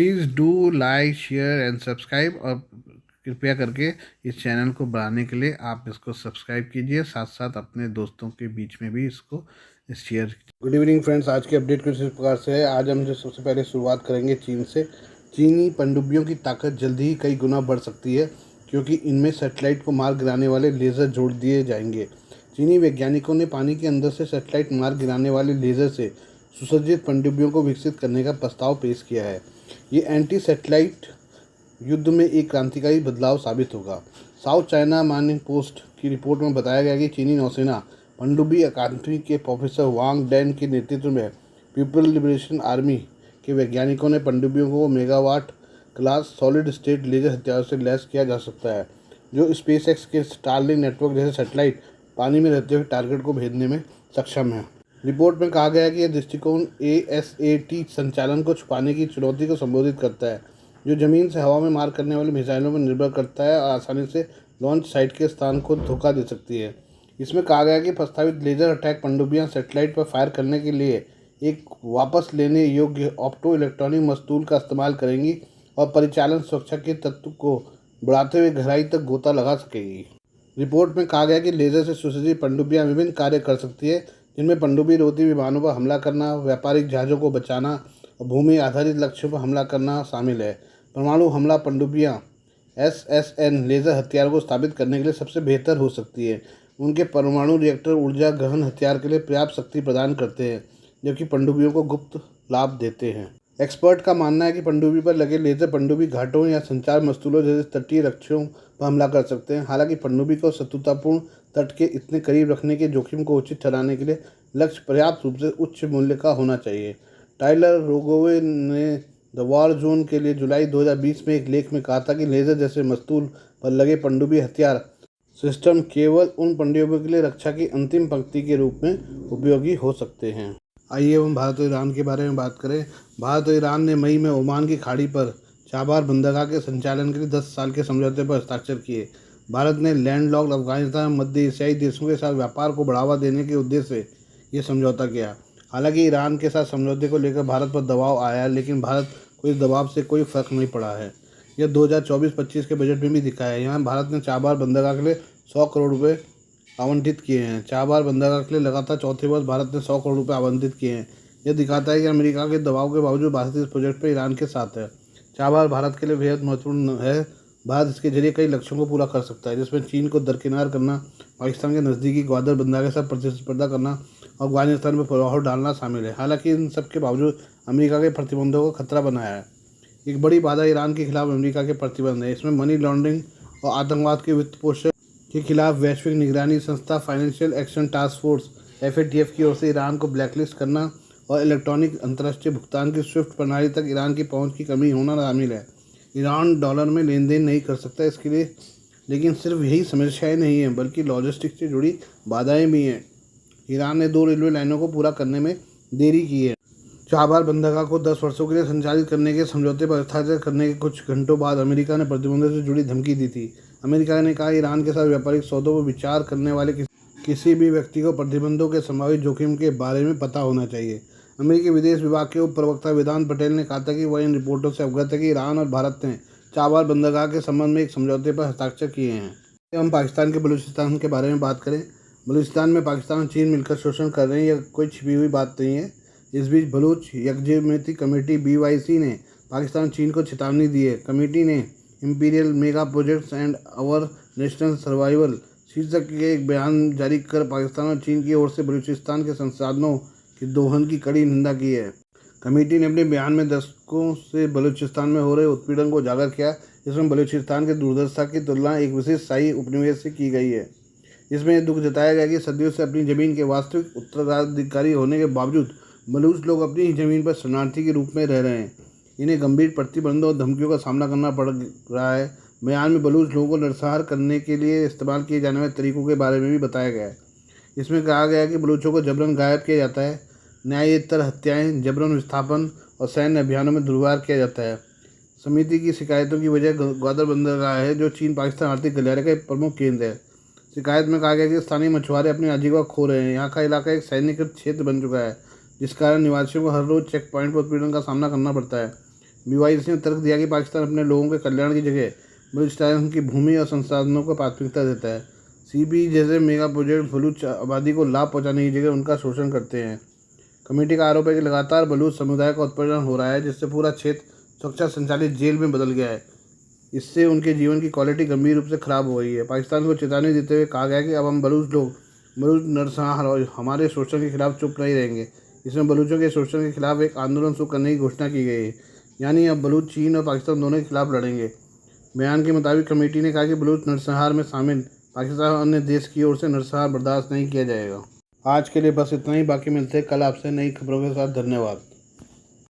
Please do like share and subscribe, और कृपया करके इस चैनल को बढ़ाने के लिए आप इसको सब्सक्राइब कीजिए, साथ साथ अपने दोस्तों के बीच में भी इसको शेयर। गुड इवनिंग फ्रेंड्स, आज की अपडेट कुछ इस प्रकार से है। आज हम जो सबसे पहले शुरुआत करेंगे चीन से। चीनी पनडुब्बियों की ताकत जल्दी ही कई गुना बढ़ सकती है, क्योंकि इनमें सैटेलाइट को मार गिराने वाले लेज़र जोड़ दिए जाएंगे। चीनी वैज्ञानिकों ने पानी के अंदर से सैटेलाइट मार गिराने वाले लेज़र से सुसज्जित पनडुब्बियों को विकसित करने का प्रस्ताव पेश किया है। ये एंटी सैटेलाइट युद्ध में एक क्रांतिकारी बदलाव साबित होगा। साउथ चाइना मॉर्निंग पोस्ट की रिपोर्ट में बताया गया कि चीनी नौसेना पनडुब्बी अकादमी के प्रोफेसर वांग डैन के नेतृत्व में पीपल लिबरेशन आर्मी के वैज्ञानिकों ने पनडुब्बियों को megawatt class solid state laser हथियारों से लैस किया जा सकता है, जो स्पेसएक्स के स्टारलिंक नेटवर्क जैसे सैटेलाइट पानी में रहते हुए टारगेट को भेजने में सक्षम है। रिपोर्ट में कहा गया है कि यह दृष्टिकोण ASAT संचालन को छुपाने की चुनौती को संबोधित करता है, जो ज़मीन से हवा में मार करने वाली मिसाइलों पर निर्भर करता है और आसानी से लॉन्च साइट के स्थान को धोखा दे सकती है। इसमें कहा गया है कि प्रस्तावित लेजर अटैक पनडुब्बियां सैटेलाइट पर फायर करने के लिए एक वापस लेने योग्य ऑप्टो इलेक्ट्रॉनिक मस्तूल का इस्तेमाल करेंगी और परिचालन सुरक्षा के तत्व को बढ़ाते हुए गहराई तक गोता लगा सकेगी। रिपोर्ट में कहा गया कि लेजर से सुसज्जित पनडुब्बियां विभिन्न कार्य कर सकती है, जिनमें पनडुब्बी रोधी विमानों पर हमला करना, व्यापारिक जहाज़ों को बचाना और भूमि आधारित लक्ष्यों पर हमला करना शामिल है। परमाणु हमला पनडुब्बियां SSN लेज़र हथियार को स्थापित करने के लिए सबसे बेहतर हो सकती है। उनके परमाणु रिएक्टर ऊर्जा गहन हथियार के लिए पर्याप्त शक्ति प्रदान करते हैं, जबकि पनडुब्बियों को गुप्त लाभ देते हैं। एक्सपर्ट का मानना है कि पनडुब्बी पर लगे लेज़र पनडुब्बी घाटों या संचार मस्तूलों जैसे तटीय लक्ष्यों पर हमला कर सकते हैं। हालांकि पनडुब्बी को शत्रुतापूर्ण तट के इतने करीब रखने के जोखिम को उचित ठहराने के लिए लक्ष्य पर्याप्त रूप से उच्च मूल्य का होना चाहिए। टाइलर रोगोवे ने द वॉर जोन के लिए जुलाई 2020 में एक लेख में कहा था कि लेज़र जैसे मस्तूल पर लगे पनडुब्बी हथियार सिस्टम केवल उन पनडुब्बियों के लिए रक्षा की अंतिम पंक्ति के रूप में उपयोगी हो सकते हैं। आइए हम भारत और ईरान के बारे में बात करें। भारत और ईरान ने मई में ओमान की खाड़ी पर चाबार बंदरगाह के संचालन के लिए 10 साल के समझौते पर हस्ताक्षर किए। भारत ने लैंडलॉक्ड अफगानिस्तान मध्य एशियाई देशों के साथ व्यापार को बढ़ावा देने के उद्देश्य से ये समझौता किया। हालांकि ईरान के साथ समझौते को लेकर भारत पर दबाव आया है, लेकिन भारत को इस दबाव से कोई फर्क नहीं पड़ा है। यह 2024-25 के बजट में भी दिखा है। यहाँ भारत ने चाबार बंदरगाह के लिए 100 करोड़ रुपये आवंटित किए हैं। चाबार बंदरगाह के लिए लगातार चौथे वर्ष भारत ने 100 करोड़ रुपये आवंटित किए हैं। यह दिखाता है कि अमेरिका के दबाव के बावजूद भारत इस प्रोजेक्ट पर ईरान के साथ है। चाबार भारत के लिए बेहद महत्वपूर्ण है। भारत इसके जरिए कई लक्ष्यों को पूरा कर सकता है, जिसमें चीन को दरकिनार करना, पाकिस्तान के नज़दीकी ग्वादर बंदरगाह के साथ प्रतिस्पर्धा करना और अफगानिस्तान पर प्रभाव डालना शामिल है। हालांकि इन सब के बावजूद अमेरिका के प्रतिबंधों को खतरा बनाया है। एक बड़ी बाधा ईरान के खिलाफ अमेरिका के प्रतिबंध है। इसमें मनी लॉन्ड्रिंग और आतंकवाद के वित्त पोषण के खिलाफ वैश्विक निगरानी संस्था financial action task force FATF की ओर से ईरान को ब्लैकलिस्ट करना और इलेक्ट्रॉनिक अंतर्राष्ट्रीय भुगतान की स्विफ्ट प्रणाली तक ईरान की पहुंच की कमी होना शामिल है। ईरान डॉलर में लेन देन नहीं कर सकता इसके लिए, लेकिन सिर्फ यही समस्याएं नहीं हैं, बल्कि लॉजिस्टिक्स से जुड़ी बाधाएं भी हैं। ईरान ने 2 रेलवे लाइनों को पूरा करने में देरी की है। चाबार बंदरगाह को 10 वर्षों के लिए संचालित करने के समझौते पर हस्ताक्षर करने के कुछ घंटों बाद अमेरिका ने प्रतिबंधों से जुड़ी धमकी दी थी। अमेरिका ने कहा ईरान के साथ व्यापारिक सौदों पर विचार करने वाले किसी भी व्यक्ति को प्रतिबंधों के संभावित जोखिम के बारे में पता होना चाहिए। अमेरिकी विदेश विभाग के उप प्रवक्ता वेदांत पटेल ने कहा था कि वह इन रिपोर्टों से अवगत है कि ईरान और भारत ने चाबार बंदरगाह के संबंध में एक समझौते पर हस्ताक्षर किए हैं। हम पाकिस्तान के बलूचिस्तान के बारे में बात करें। बलूचिस्तान में पाकिस्तान और चीन मिलकर शोषण कर रहे हैं, यह कोई छिपी हुई बात नहीं है। इस बीच बलूच यकजहती कमेटी BYC ने पाकिस्तान और चीन को चेतावनी दी है। कमेटी ने imperial mega projects and our national survival शीर्षक के एक बयान जारी कर पाकिस्तान और चीन की ओर से बलूचिस्तान के संसाधनों की दोहन की कड़ी निंदा की है। कमेटी ने अपने बयान में दशकों से बलूचिस्तान में हो रहे उत्पीड़न को उजागर किया। इसमें बलूचिस्तान के दुर्दशा की तुलना एक विशेष शाही उपनिवेश से की गई है। इसमें यह दुख जताया गया कि सदियों से अपनी ज़मीन के वास्तविक उत्तराधिकारी होने के बावजूद बलूच लोग अपनी ही ज़मीन पर शरणार्थी के रूप में रह रहे हैं। इन्हें गंभीर प्रतिबंधों और धमकियों का सामना करना पड़ रहा है। बयान में बलूच लोगों को नरसंहार करने के लिए इस्तेमाल किए जाने वाले तरीकों के बारे में भी बताया गया है। इसमें कहा गया है कि बलूचों को जबरन गायब किया जाता है, न्यायेतर हत्याएं, जबरन विस्थापन और सैन्य अभियानों में दुर्व्यवहार किया जाता है। समिति की शिकायतों की वजह ग्वादर बंदरगाह है, जो चीन पाकिस्तान आर्थिक गलियारे का एक प्रमुख केंद्र है। शिकायत में कहा गया कि स्थानीय मछुआरे अपनी आजीविका खो रहे हैं। यहाँ का इलाका एक सैन्यकृत क्षेत्र बन चुका है, जिस कारण निवासियों को हर रोज चेक पॉइंट पर उत्पीड़न का सामना करना पड़ता है। BYC ने तर्क दिया कि पाकिस्तान अपने लोगों के कल्याण की जगह बलूचिस्तान की भूमि और संसाधनों को प्राथमिकता देता है। CP जैसे मेगा प्रोजेक्ट बलूच आबादी को लाभ पहुंचाने की जगह उनका शोषण करते हैं। कमेटी का आरोप है कि लगातार बलूच समुदाय का उत्पीड़न हो रहा है, जिससे पूरा क्षेत्र सुरक्षा संचालित जेल में बदल गया है। इससे उनके जीवन की क्वालिटी गंभीर रूप से खराब हो गई है। पाकिस्तान को चेतावनी देते हुए कहा गया कि अब हम बलूच नरसंहार और हमारे शोषण के खिलाफ चुप नहीं रहेंगे। इसमें बलूचों के शोषण के खिलाफ एक आंदोलन शुरू करने की घोषणा की गई है, यानी अब बलूच चीन और पाकिस्तान दोनों के खिलाफ लड़ेंगे। बयान के मुताबिक कमेटी ने कहा कि बलूच नरसंहार में शामिल पाकिस्तान और अन्य देश की ओर से नरसंहार बर्दाश्त नहीं किया जाएगा। आज के लिए बस इतना ही, बाकी मिलते हैं कल आपसे नई खबरों के साथ। धन्यवाद।